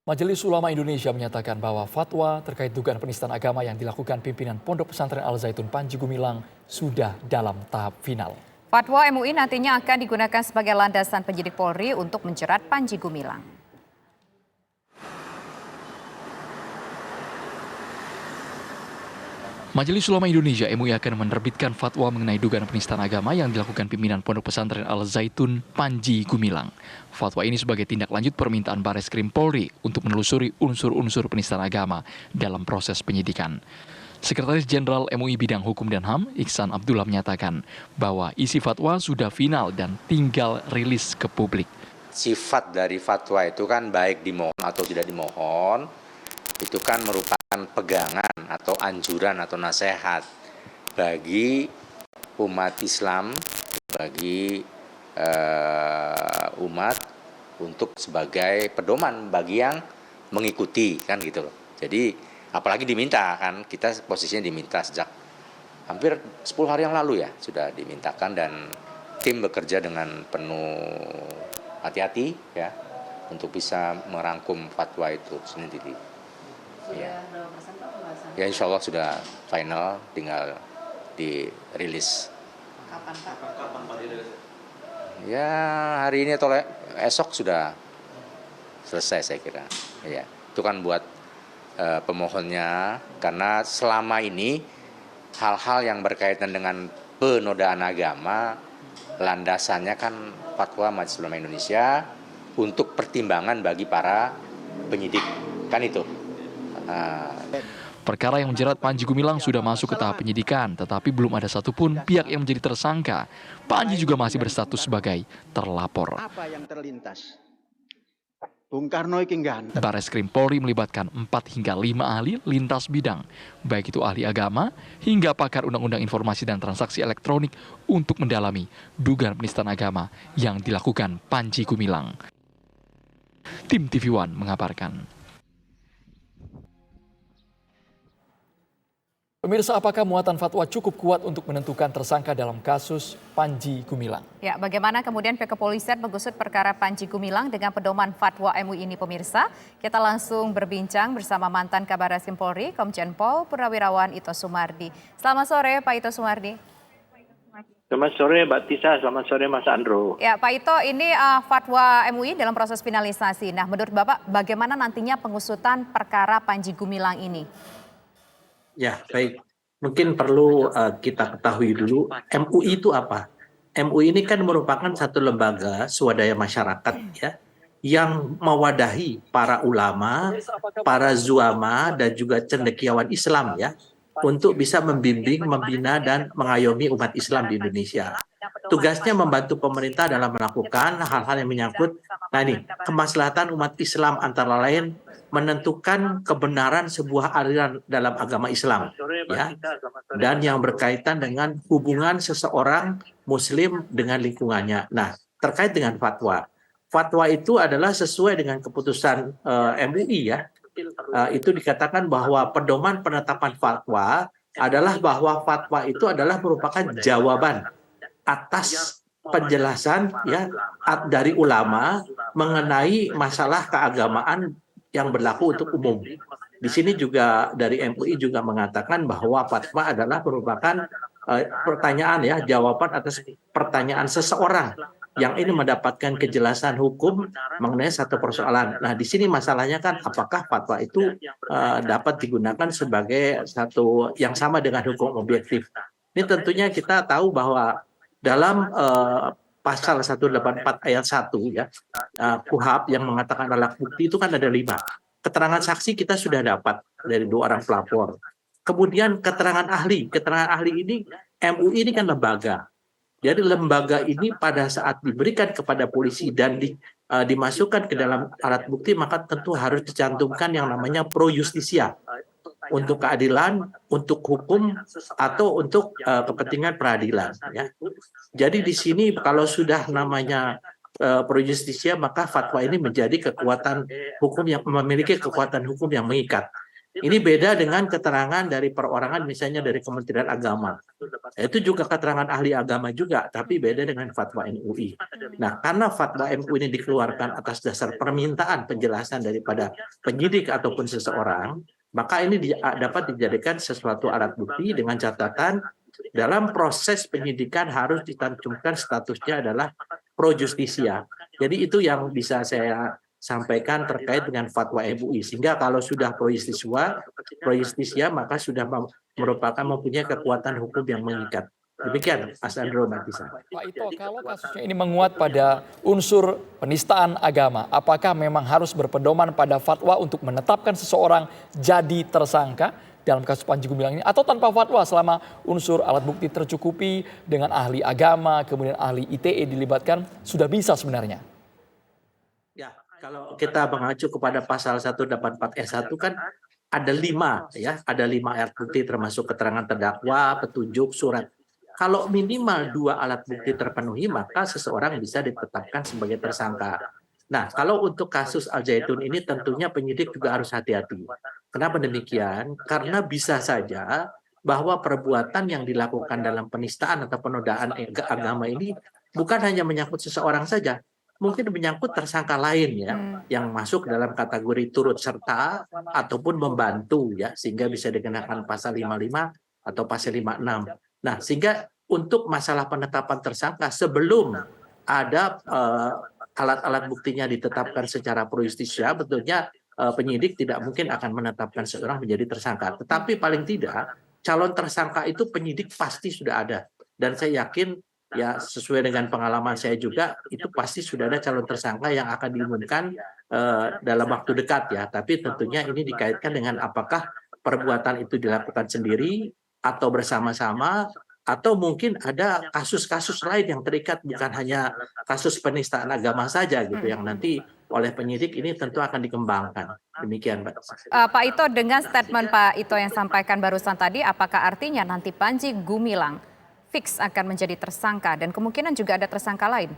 Majelis Ulama Indonesia menyatakan bahwa fatwa terkait dugaan penistaan agama yang dilakukan pimpinan Pondok Pesantren Al Zaitun Panji Gumilang sudah dalam tahap final. Fatwa MUI nantinya akan digunakan sebagai landasan penyidik Polri untuk menjerat Panji Gumilang. Majelis Ulama Indonesia MUI akan menerbitkan fatwa mengenai dugaan penistaan agama yang dilakukan pimpinan Pondok Pesantren Al Zaitun Panji Gumilang. Fatwa ini sebagai tindak lanjut permintaan Bareskrim Polri untuk menelusuri unsur-unsur penistaan agama dalam proses penyidikan. Sekretaris Jenderal MUI Bidang Hukum dan HAM, Iksan Abdullah menyatakan bahwa isi fatwa sudah final dan tinggal rilis ke publik. Sifat dari fatwa itu kan baik dimohon atau tidak dimohon, itu kan merupakan pegangan atau anjuran atau nasihat bagi umat Islam, bagi umat untuk sebagai pedoman bagi yang mengikuti kan gitu loh. Jadi apalagi diminta kan, kita posisinya diminta sejak hampir 10 hari yang lalu ya sudah dimintakan, dan tim bekerja dengan penuh hati-hati ya untuk bisa merangkum fatwa itu sendiri. Ya. Ya insya Allah sudah final, tinggal dirilis. Kapan Pak dirilis? Ya hari ini atau esok sudah selesai saya kira. Ya, itu kan buat pemohonnya, karena selama ini hal-hal yang berkaitan dengan penodaan agama landasannya kan fatwa Majelis Ulama Indonesia untuk pertimbangan bagi para penyidik kan itu. Perkara yang menjerat Panji Gumilang sudah masuk ke tahap penyidikan, tetapi belum ada satupun pihak yang menjadi tersangka. Panji juga masih berstatus sebagai terlapor. Apa yang terlintas? Bung Karno iki ganteng. Bareskrim Polri melibatkan 4 hingga 5 ahli lintas bidang, baik itu ahli agama hingga pakar undang-undang informasi dan transaksi elektronik untuk mendalami dugaan penistaan agama yang dilakukan Panji Gumilang. Tim TV One mengabarkan. Pemirsa, apakah muatan fatwa cukup kuat untuk menentukan tersangka dalam kasus Panji Gumilang? Ya, bagaimana kemudian pihak kepolisian mengusut perkara Panji Gumilang dengan pedoman fatwa MUI ini, pemirsa? Kita langsung berbincang bersama mantan Kabar Reskrim Polri, Komjen Pol Purnawirawan Ito Sumardi. Selamat sore, Pak Ito Sumardi. Selamat sore Mbak Tisa, selamat sore Mas Andro. Ya, Pak Ito, ini fatwa MUI dalam proses finalisasi. Nah, menurut Bapak bagaimana nantinya pengusutan perkara Panji Gumilang ini? Ya, baik. Mungkin perlu kita ketahui dulu, MUI itu apa? MUI ini kan merupakan satu lembaga swadaya masyarakat ya, yang mewadahi para ulama, para zuama, dan juga cendekiawan Islam ya, untuk bisa membimbing, membina, dan mengayomi umat Islam di Indonesia. Tugasnya membantu pemerintah dalam melakukan hal-hal yang menyangkut kemaslahatan umat Islam, antara lain menentukan kebenaran sebuah aliran dalam agama Islam ya, dan yang berkaitan dengan hubungan seseorang muslim dengan lingkungannya. Nah, terkait dengan fatwa itu adalah sesuai dengan keputusan MUI ya. Itu dikatakan bahwa pedoman penetapan fatwa adalah bahwa fatwa itu adalah merupakan jawaban atas penjelasan ya dari ulama mengenai masalah keagamaan yang berlaku untuk umum. Di sini juga dari MUI juga mengatakan bahwa fatwa adalah merupakan pertanyaan ya, jawaban atas pertanyaan seseorang yang ini mendapatkan kejelasan hukum mengenai satu persoalan. Nah, di sini masalahnya kan apakah fatwa itu dapat digunakan sebagai satu yang sama dengan hukum objektif. Ini tentunya kita tahu bahwa dalam pasal 184 ayat 1 ya, KUHP yang mengatakan alat bukti itu kan ada 5. Keterangan saksi kita sudah dapat dari 2 orang pelapor. Kemudian keterangan ahli ini, MUI ini kan lembaga. Jadi lembaga ini pada saat diberikan kepada polisi dan dimasukkan ke dalam alat bukti, maka tentu harus dicantumkan yang namanya pro justisia. Untuk keadilan, untuk hukum, atau untuk kepentingan peradilan. Ya. Jadi di sini kalau sudah namanya pro justisia, maka fatwa ini menjadi kekuatan hukum yang memiliki kekuatan hukum yang mengikat. Ini beda dengan keterangan dari perorangan misalnya dari Kementerian Agama. Itu juga keterangan ahli agama juga, tapi beda dengan fatwa MUI. Nah, karena fatwa MUI ini dikeluarkan atas dasar permintaan penjelasan daripada penyidik ataupun seseorang, maka ini dapat dijadikan sesuatu alat bukti dengan catatan dalam proses penyidikan harus dicantumkan statusnya adalah pro justisia. Jadi itu yang bisa saya sampaikan terkait dengan fatwa MUI. Sehingga kalau sudah pro justisia maka sudah merupakan mempunyai kekuatan hukum yang mengikat. Demikian, Mas Andro, Mbak Tisa. Pak Ito, kalau kasusnya ini menguat pada unsur penistaan agama, apakah memang harus berpedoman pada fatwa untuk menetapkan seseorang jadi tersangka dalam kasus Panji Gumilang ini, atau tanpa fatwa selama unsur alat bukti tercukupi dengan ahli agama, kemudian ahli ITE dilibatkan, sudah bisa sebenarnya? Ya, kalau kita mengacu kepada pasal 184 S1 kan ada 5 ya, ada 5 alat bukti termasuk keterangan terdakwa, petunjuk, surat. Kalau minimal 2 alat bukti terpenuhi, maka seseorang bisa ditetapkan sebagai tersangka. Nah, kalau untuk kasus Al Zaitun ini tentunya penyidik juga harus hati-hati. Kenapa demikian? Karena bisa saja bahwa perbuatan yang dilakukan dalam penistaan atau penodaan agama ini bukan hanya menyangkut seseorang saja, mungkin menyangkut tersangka lain ya, yang masuk dalam kategori turut serta ataupun membantu ya, sehingga bisa dikenakan pasal 55 atau pasal 56. Nah, sehingga untuk masalah penetapan tersangka sebelum ada alat-alat buktinya ditetapkan secara pro justisia, betulnya penyidik tidak mungkin akan menetapkan seseorang menjadi tersangka. Tetapi paling tidak calon tersangka itu penyidik pasti sudah ada. Dan saya yakin ya sesuai dengan pengalaman saya juga itu pasti sudah ada calon tersangka yang akan diumumkan dalam waktu dekat ya. Tapi tentunya ini dikaitkan dengan apakah perbuatan itu dilakukan sendiri atau bersama-sama, atau mungkin ada kasus-kasus lain yang terikat, bukan hanya kasus penistaan agama saja gitu yang nanti oleh penyidik ini tentu akan dikembangkan. Demikian, Mbak. Pak Ito, dengan statement Pak Ito yang sampaikan barusan tadi, apakah artinya nanti Panji Gumilang fix akan menjadi tersangka dan kemungkinan juga ada tersangka lain?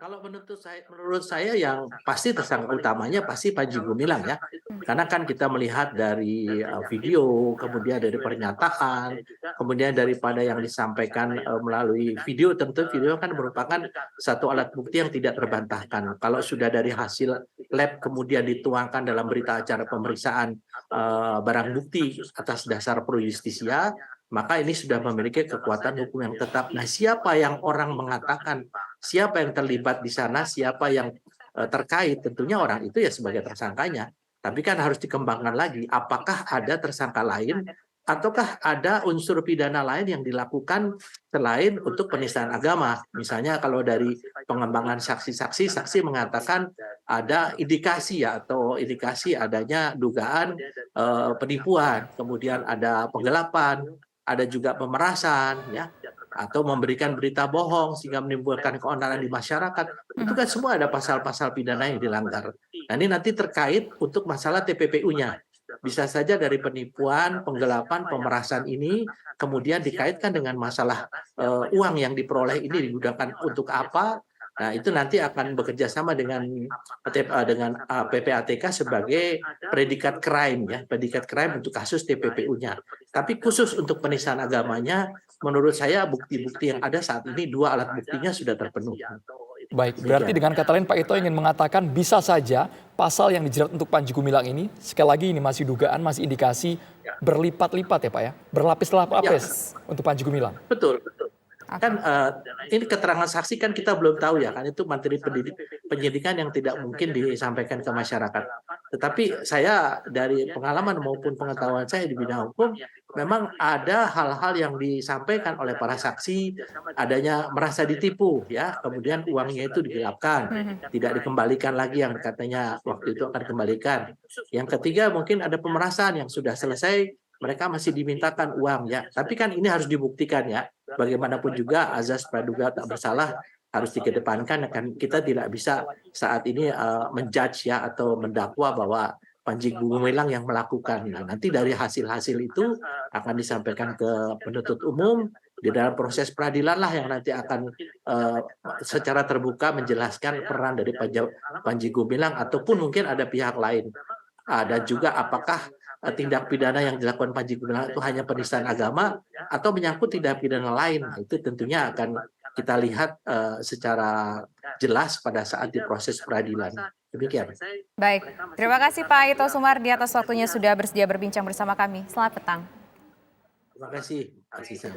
Kalau menurut saya yang pasti tersangka utamanya pasti Panji Gumilang ya. Karena kan kita melihat dari video, kemudian dari pernyataan, kemudian daripada yang disampaikan melalui video, tentu video kan merupakan satu alat bukti yang tidak terbantahkan. Kalau sudah dari hasil lab kemudian dituangkan dalam berita acara pemeriksaan barang bukti atas dasar pro justisia, maka ini sudah memiliki kekuatan hukum yang tetap. Nah, siapa yang orang mengatakan, siapa yang terlibat di sana, siapa yang terkait, tentunya orang itu ya sebagai tersangkanya. Tapi kan harus dikembangkan lagi, apakah ada tersangka lain, ataukah ada unsur pidana lain yang dilakukan selain untuk penistaan agama. Misalnya kalau dari pengembangan saksi-saksi, saksi mengatakan ada indikasi ya, atau indikasi adanya dugaan penipuan, kemudian ada penggelapan, ada juga pemerasan ya, atau memberikan berita bohong sehingga menimbulkan keonaran di masyarakat. Itu kan semua ada pasal-pasal pidana yang dilanggar. Nah, ini nanti terkait untuk masalah TPPU-nya. Bisa saja dari penipuan, penggelapan, pemerasan ini kemudian dikaitkan dengan masalah uang yang diperoleh ini digunakan untuk apa. Nah, itu nanti akan bekerja sama dengan PPATK sebagai predikat crime ya, predikat crime untuk kasus TPPU-nya. Tapi khusus untuk penistaan agamanya, menurut saya bukti-bukti yang ada saat ini 2 alat buktinya sudah terpenuhi. Baik, berarti dengan kata lain Pak Ito ingin mengatakan bisa saja pasal yang dijerat untuk Panji Gumilang ini, sekali lagi ini masih dugaan, masih indikasi berlipat-lipat ya Pak ya, berlapis-lapis untuk Panji Gumilang. Betul. Kan ini keterangan saksi kan kita belum tahu ya, kan itu materi penyidikan yang tidak mungkin disampaikan ke masyarakat. Tetapi saya dari pengalaman maupun pengetahuan saya di bidang hukum, memang ada hal-hal yang disampaikan oleh para saksi, adanya merasa ditipu ya, kemudian uangnya itu digelapkan, tidak dikembalikan lagi yang katanya waktu itu akan dikembalikan. Yang ketiga mungkin ada pemerasan yang sudah selesai, mereka masih dimintakan uang ya. Tapi kan ini harus dibuktikan ya. Bagaimanapun juga azas praduga tak bersalah harus dikedepankan. Kan kita tidak bisa saat ini menjudge ya atau mendakwa bahwa Panji Gumilang yang melakukan. Nah, nanti dari hasil-hasil itu akan disampaikan ke penuntut umum. Di dalam proses peradilan lah yang nanti akan secara terbuka menjelaskan peran dari Panji Gumilang ataupun mungkin ada pihak lain. Dan juga apakah tindak pidana yang dilakukan Panji Gumilang itu hanya penistaan agama atau menyangkut tindak pidana lain. Nah, itu tentunya akan kita lihat secara jelas pada saat diproses peradilan. Demikian. Baik, terima kasih Pak Ito Sumardi atas waktunya sudah bersedia berbincang bersama kami. Selamat petang. Terima kasih, Pak Sisa.